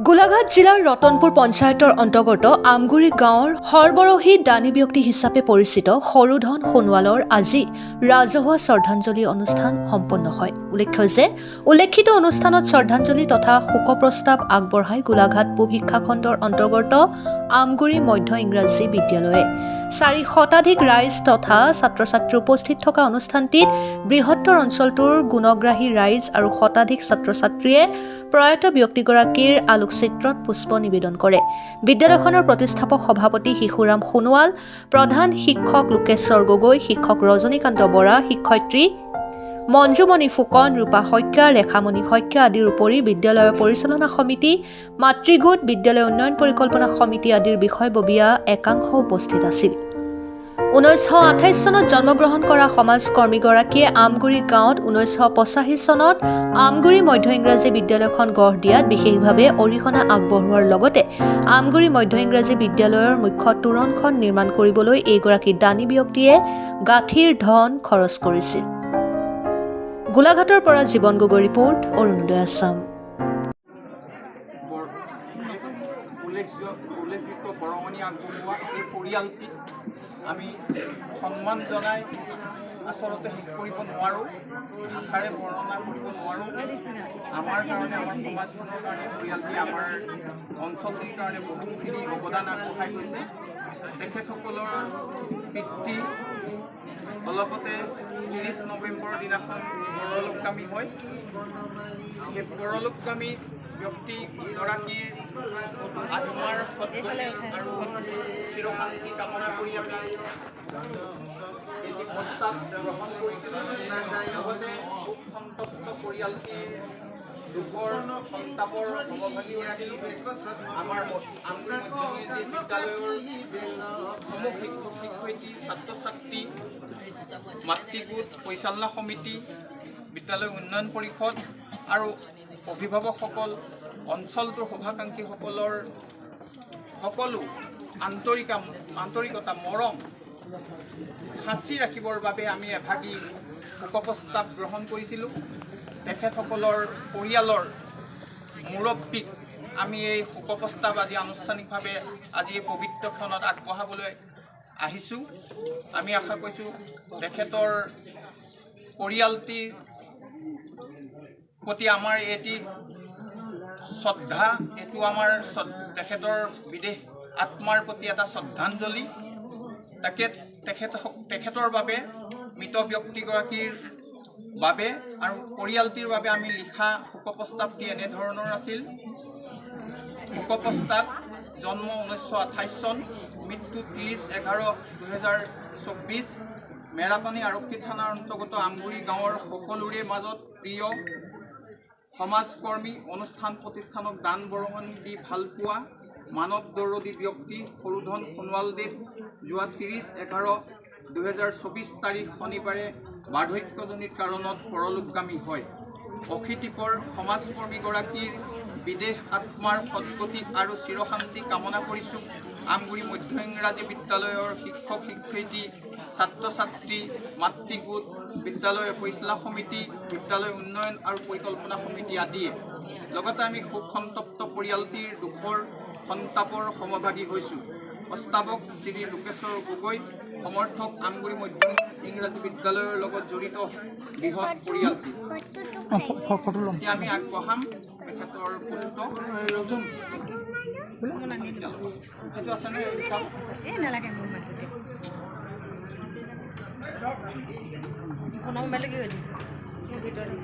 গোলাঘাট জিলাৰ ৰতনপুৰ পঞ্চায়তৰ অন্তৰ্গত আমগুৰি গাঁৱৰ সৰ্বৰহী দানী ব্যক্তি হিচাপে পৰিচিত সৰুধন সোণোৱালৰ আজি ৰাজহুৱা শ্ৰদ্ধাঞ্জলি অনুষ্ঠান সম্পন্ন হয়। উল্লেখ্য যে উল্লেখিত অনুষ্ঠানত শ্ৰদ্ধাঞ্জলি তথা শোকপ্ৰস্তাৱ আগবঢ়াই গোলাঘাট পূব শিক্ষাখণ্ডৰ অন্তৰ্গত আমগুৰি মধ্য ইংৰাজী বিদ্যালয়ে 400 শতাধিক ৰাইজ তথা ছাত্ৰ ছাত্ৰী উপস্থিত থকা অনুষ্ঠানটিত বৃহত্তৰ অঞ্চলটোৰ গুণগ্ৰাহী ৰাইজ আৰু শতাধিক ছাত্ৰ ছাত্ৰীয়ে প্ৰয়াত ব্যক্তিগৰাকীৰ আলোকচিত্ৰত পুষ্প নিবেদন কৰে। বিদ্যালয়খনৰ প্ৰতিষ্ঠাপক সভাপতি শিশুৰাম সোণোৱাল, প্ৰধান শিক্ষক লোকেশ্বৰ গগৈ, শিক্ষক ৰজনীকান্ত বৰা, শিক্ষয়িত্ৰী মঞ্জুমণি ফুকন, ৰূপা শইকীয়া, ৰেখামণি শইকীয়া আদিৰ উপৰি বিদ্যালয়ৰ পৰিচালনা সমিতি, মাতৃগোট, বিদ্যালয় উন্নয়ন পৰিকল্পনা সমিতি আদিৰ বিষয়ববীয়া একাংশ উপস্থিত আছিল। 1928 চনত জন্মগ্ৰহণ কৰা সমাজকৰ্মীগৰাকীয়ে আমগুৰি গাঁৱত 1985 চনত আমগুৰি মধ্য ইংৰাজী বিদ্যালয়খন গঢ় দিয়াত বিশেষভাৱে অৰিহণা আগবঢ়োৱাৰ লগতে আমগুৰি মধ্য ইংৰাজী বিদ্যালয়ৰ মুখ্য তোৰণখন নিৰ্মাণ কৰিবলৈ এইগৰাকী দানী ব্যক্তিয়ে গাঁঠিৰ ধন খৰচ কৰিছিল। গোলাঘাটৰ পৰা জীৱন গগৈ ৰিপৰ্ট, অৰুণোদয় আছাম। উল্লেখিত বৰঙণি আগবঢ়োৱা এই পৰিয়ালটিক আমি সন্মান জনাই আচলতে শেষ কৰিব নোৱাৰোঁ, ভাষাৰে বৰ্ণনা কৰিব নোৱাৰোঁ। আমাৰ কাৰণে, আমাৰ সমাজখনৰ কাৰণে পৰিয়ালটি আমাৰ অঞ্চলটিৰ কাৰণে বহুখিনি অৱদান আগবঢ়াই গৈছে। তেখেতসকলৰ পিতৃ অলপতে 30 নৱেম্বৰৰ দিনাখন পৰলোকগামী হয়। সেই পৰলোকগামী ব্যক্তিগৰাকীৰ আত্মাৰ সদ্গতি আৰু চিৰশান্তি কামনা কৰি আমি এটি প্ৰস্তাৱ গ্ৰহণ কৰিছিলোঁ। লগতে খুব সন্তপ্ত পৰিয়ালটিৰ দুখৰ সন্তাপৰ সমভাগীগৰাকী আমাৰ আমগুৰি মধ্য ইংৰাজী বিদ্যালয়ৰ সমূহ শিক্ষক শিক্ষয়িত্ৰী, ছাত্ৰ ছাত্ৰী, মাতৃগোট, পৰিচালনা সমিতি, বিদ্যালয় উন্নয়ন পৰিষদ আৰু অভিভাৱকসকল, অঞ্চলটোৰ শুভাকাংক্ষীসকলৰ সকলো আন্তৰিকতা, মৰম সাঁচি ৰাখিবৰ বাবে আমি এভাগী শোকপ্ৰস্তাৱ গ্ৰহণ কৰিছিলোঁ। তেখেতসকলৰ পৰিয়ালৰ মুৰব্বীক আমি এই শোকপ্ৰস্তাৱ আজি আনুষ্ঠানিকভাৱে আজি এই পবিত্ৰ ক্ষণত আগবঢ়াবলৈ আহিছোঁ। আমি আশা কৰিছোঁ তেখেতৰ পৰিয়ালটিৰ প্ৰতি আমাৰ এটি শ্ৰদ্ধা, এইটো আমাৰ তেখেতৰ বিদেশ আত্মাৰ প্ৰতি এটা শ্ৰদ্ধাঞ্জলি। তেখেতৰ বাবে, মৃত ব্যক্তিগৰাকীৰ বাবে আৰু পৰিয়ালটিৰ বাবে আমি লিখা শোকপ্ৰস্তাৱটি এনেধৰণৰ আছিল। শোকপ্ৰস্তাৱ: জন্ম 1928 চন, মৃত্যু 30/11/2024, মেৰাপানী আৰক্ষী থানাৰ অন্তৰ্গত আমগুৰি গাঁৱৰ সকলোৰে মাজত প্ৰিয় সমাজকৰ্মী, অনুষ্ঠান প্ৰতিষ্ঠানক দান বৰঙণি দি ভালপোৱা মানৱ দৰদী ব্যক্তি সৰুধন সোণোৱালদেৱ যোৱা 30/11/2024 তাৰিখ শনিবাৰে বাৰ্ধক্যজনিত কাৰণত পৰলোকগামী হয়। অশীতিপৰ সমাজকৰ্মীগৰাকীৰ বিদেশ আত্মাৰ সদ্গতি আৰু চিৰশান্তি কামনা কৰিছোঁ। আমগুৰি মধ্য ইংৰাজী বিদ্যালয়ৰ শিক্ষক শিক্ষয়িত্ৰী, ছাত্ৰ ছাত্ৰী, মাতৃগোট, বিদ্যালয়ৰ পৰিচালনা সমিতি, বিদ্যালয় উন্নয়ন আৰু পৰিকল্পনা সমিতি আদিয়ে। লগতে আমি শোক সন্তপ্ত পৰিয়ালটিৰ দুখৰ সন্তাপৰ সমভাগী হৈছোঁ। প্ৰস্তাৱক শ্ৰী লোকেশ্বৰ গগৈ, সমৰ্থক আমগুৰি মধ্য ইংৰাজী বিদ্যালয়ৰ লগত জড়িত বৃহৎ পৰিয়ালটি। এতিয়া আমি আগবঢ়াম তেখেতৰ পুত্ৰ ৰজন। সেইটো আছেনে? নালাগে মোৰ মাতৃতে ভিতৰত